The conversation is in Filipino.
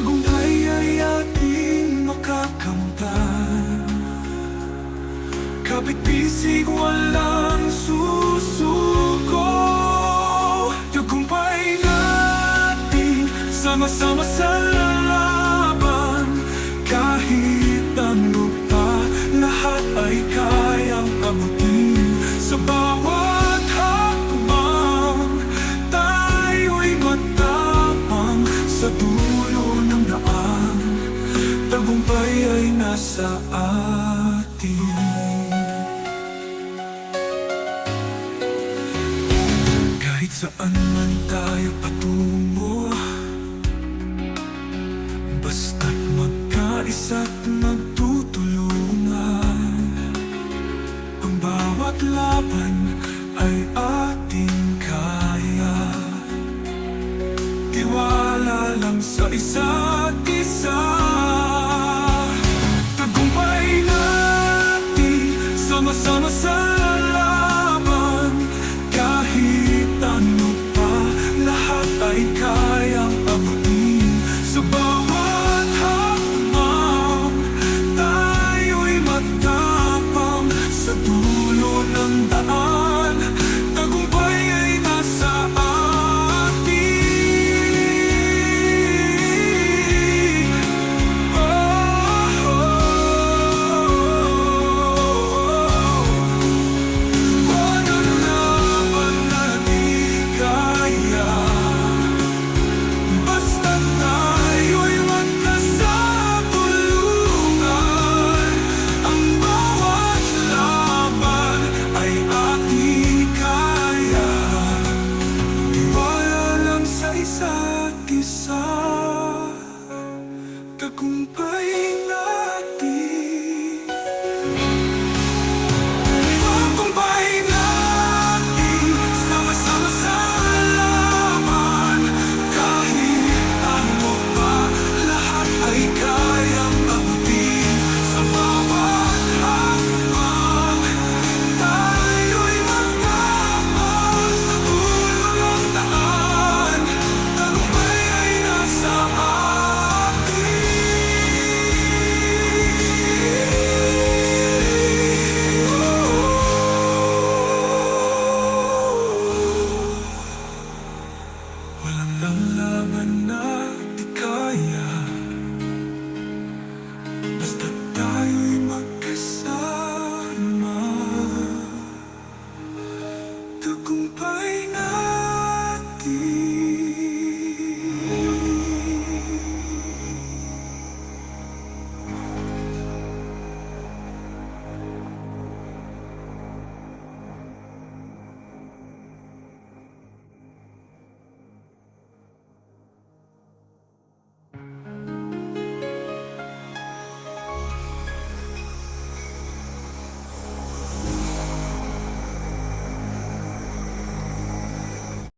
tagumpay ay ating makakamtan. Kapit-bisig walang susuko. Tagumpay natin sama-sama sa laban. Kahit ano pa, lahat ay kayang abutin. Sa bawat hakbang, tayo'y matapang. Sa dulo ng daan, tagumpay ay nasa atin. Kahit saan man tayo patungo, basta't magkaisa't magtutulungan, ang bawat laban ay ating kaya. Tiwala lang sa isa.